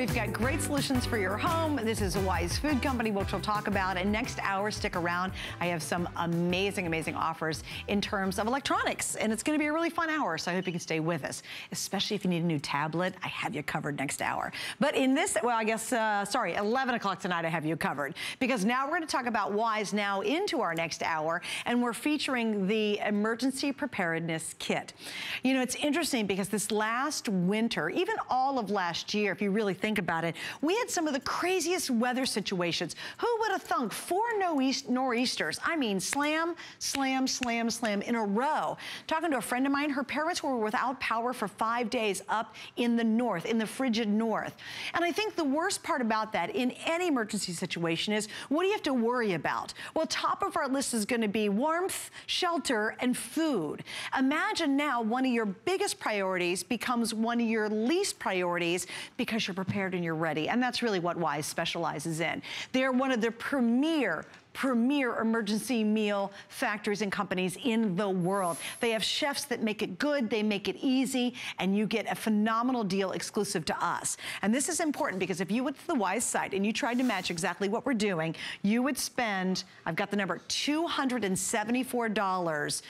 we've got great solutions for your home. This is a Wise Food Company, which we'll talk about. And next hour, stick around. I have some amazing, amazing offers in terms of electronics. And it's going to be a really fun hour, so I hope you can stay with us. Especially if you need a new tablet, I have you covered next hour. But in this, well, I guess, sorry, 11 o'clock tonight, I have you covered. Because now we're going to talk about Wise now into our next hour. And we're featuring the Emergency Preparedness Kit. You know, it's interesting because this last winter, even all of last year, if you really think about it, we had some of the craziest weather situations. Who would have thunk 4 nor'easters? I mean, slam, slam, slam, slam in a row. Talking to a friend of mine, her parents were without power for 5 days up in the north, in the frigid north. And I think the worst part about that in any emergency situation is, what do you have to worry about? Well, top of our list is going to be warmth, shelter, and food. Imagine now one of your biggest priorities becomes one of your least priorities because you're prepared and you're ready. And that's really what Wise specializes in. They're one of the premier emergency meal factories and companies in the world. They have chefs that make it good, they make it easy, and you get a phenomenal deal exclusive to us. And this is important because if you went to the Wise site and you tried to match exactly what we're doing, you would spend, I've got the number, $274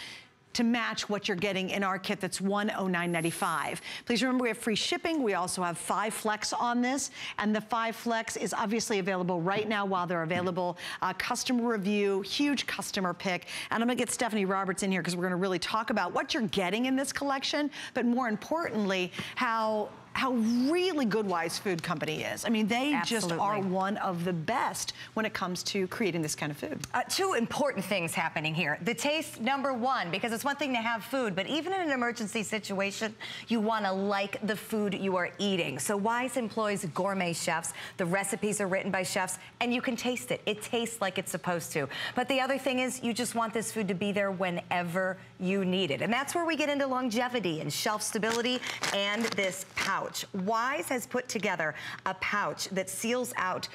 to match what you're getting in our kit that's $109.95. Please remember we have free shipping. We also have 5 Flex on this, and the 5 Flex is obviously available right now while they're available. Customer review, huge customer pick, and I'm gonna get Stephanie Roberts in here because we're gonna really talk about what you're getting in this collection, but more importantly, how really good Wise Food Company is. I mean, they just are one of the best when it comes to creating this kind of food. 2 important things happening here. The taste, number 1, because it's one thing to have food, but even in an emergency situation, you want to like the food you are eating. So Wise employs gourmet chefs. The recipes are written by chefs, and you can taste it. It tastes like it's supposed to. But the other thing is, you just want this food to be there whenever you need it. And that's where we get into longevity and shelf stability and this pouch. Wise has put together a pouch that seals out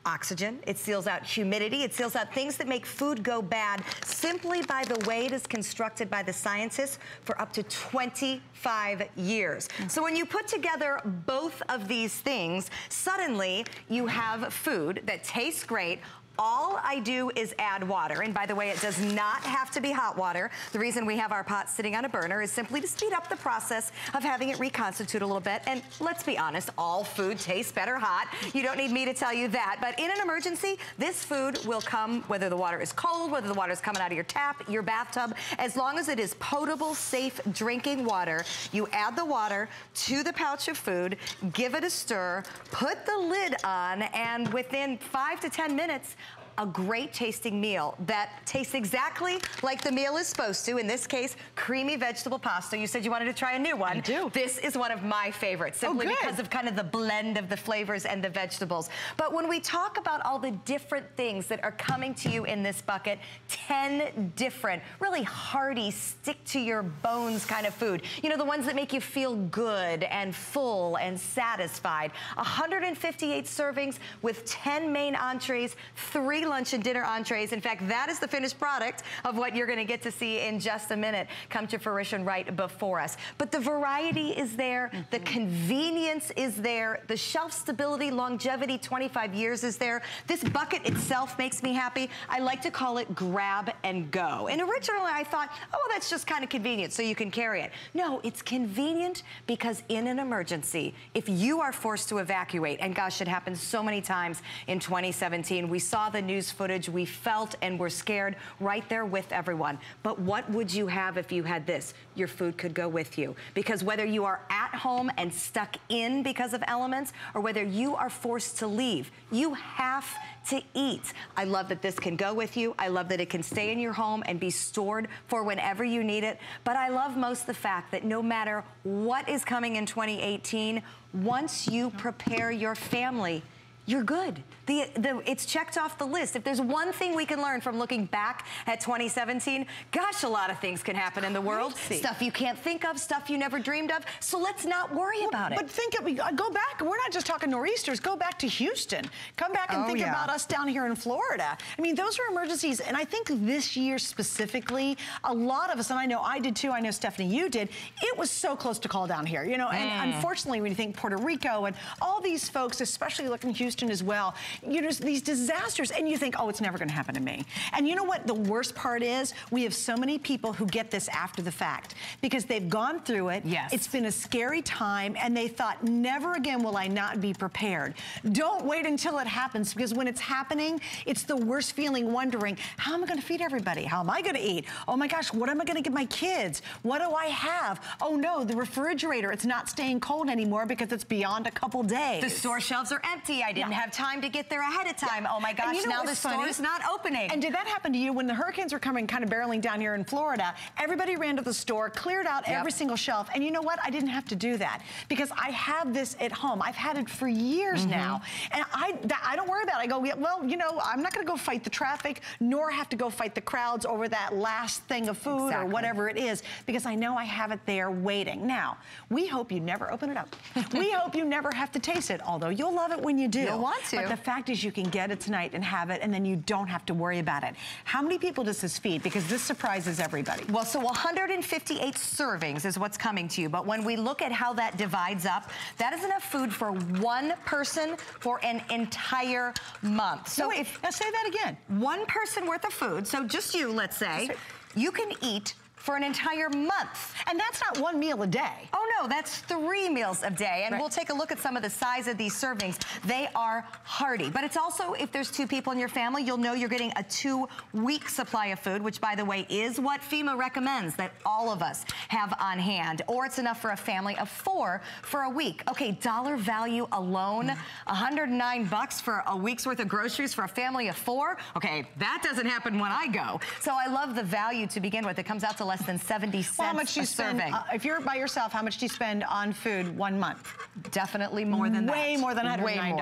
oxygen, it seals out humidity, it seals out things that make food go bad simply by the way it is constructed by the scientists for up to 25 years. So when you put together both of these things, suddenly you have food that tastes great. All I do is add water. And by the way, it does not have to be hot water. The reason we have our pot sitting on a burner is simply to speed up the process of having it reconstitute a little bit. And let's be honest, all food tastes better hot. You don't need me to tell you that. But in an emergency, this food will come whether the water is cold, whether the water is coming out of your tap, your bathtub. As long as it is potable, safe drinking water, you add the water to the pouch of food, give it a stir, put the lid on, and within 5 to 10 minutes, a great tasting meal that tastes exactly like the meal is supposed to. In this case, creamy vegetable pasta. You said you wanted to try a new one. I do. This is one of my favorites, simply because of kind of the blend of the flavors and the vegetables. But when we talk about all the different things that are coming to you in this bucket, 10 different, really hearty, stick to your bones kind of food. You know, the ones that make you feel good and full and satisfied. 158 servings with 10 main entrees, 3 lunch and dinner entrees. In fact, that is the finished product of what you're going to get to see in just a minute come to fruition right before us. But the variety is there, the convenience is there, the shelf stability, longevity, 25 years is there. This bucket itself makes me happy. I like to call it grab and go. And originally I thought, oh, that's just kind of convenient so you can carry it. No, it's convenient because in an emergency, if you are forced to evacuate, and gosh, it happens so many times in 2017, we saw the news footage, we felt and were scared right there with everyone. But what would you have if you had this? Your food could go with you. Because whether you are at home and stuck in because of elements, or whether you are forced to leave, you have to eat. I love that this can go with you. I love that it can stay in your home and be stored for whenever you need it. But I love most the fact that no matter what is coming in 2018, once you prepare your family, you're good. It's checked off the list. If there's one thing we can learn from looking back at 2017, gosh, a lot of things can happen in the world. Stuff you can't think of, stuff you never dreamed of. So let's not worry about it. But go back. We're not just talking nor'easters. Go back to Houston. Come back and think about us down here in Florida. I mean, those are emergencies. And I think this year specifically, a lot of us, and I know I did too, I know Stephanie, you did, it was so close to call down here, you know, and unfortunately when you think Puerto Rico and all these folks, especially looking in Houston as well, you know, these disasters, and you think, oh, it's never going to happen to me. And you know what the worst part is? We have so many people who get this after the fact because they've gone through it. Yes. It's been a scary time, and they thought, never again will I not be prepared. Don't wait until it happens, because when it's happening, it's the worst feeling, wondering, how am I going to feed everybody? How am I going to eat? Oh my gosh, what am I going to give my kids? What do I have? Oh no, the refrigerator, it's not staying cold anymore because it's beyond a couple days. The store shelves are empty. I didn't have time to get there ahead of time. Oh my gosh, now the store is not opening. And did that happen to you when the hurricanes were coming, kind of barreling down here in Florida? Everybody ran to the store, cleared out every single shelf. And you know what? I didn't have to do that because I have this at home. I've had it for years now. And I don't worry about it. I go, well, you know, I'm not going to go fight the traffic, nor have to go fight the crowds over that last thing of food or whatever it is, because I know I have it there waiting. Now, we hope you never open it up. We hope you never have to taste it, although you'll love it when you do. You'll want to. But the fact is you can get it tonight and have it, and then you don't have to worry about it. How many people does this feed? Because this surprises everybody. Well, so 158 servings is what's coming to you. But when we look at how that divides up, that is enough food for one person for an entire month. So now say that again. One person worth of food, so just you, let's say, you can eat for an entire month. And that's not one meal a day. Oh no, that's 3 meals a day. And we'll take a look at some of the size of these servings. They are hearty. But it's also, if there's 2 people in your family, you'll know you're getting a 2-week supply of food, which by the way is what FEMA recommends that all of us have on hand. Or it's enough for a family of 4 for a week. Okay, dollar value alone, $109 for a week's worth of groceries for a family of 4. Okay, that doesn't happen when I go. So I love the value to begin with. It comes out to less than 70 cents how much do you spend, if you're by yourself, how much do you spend on food 1 month? Definitely more than that. Way more than $109.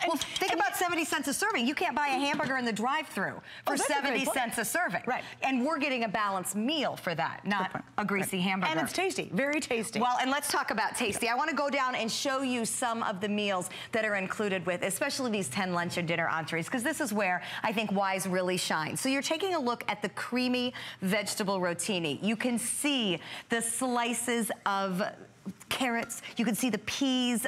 Well, think about 70 cents a serving. You can't buy a hamburger in the drive-thru for 70 cents a serving. Right. And we're getting a balanced meal for that, not a greasy hamburger. And it's tasty, very tasty. Well, and let's talk about tasty. I want to go down and show you some of the meals that are included with, especially these 10 lunch and dinner entrees, because this is where I think Wise really shines. So you're taking a look at the creamy vegetable rotini. You can see the slices of carrots. You can see the peas,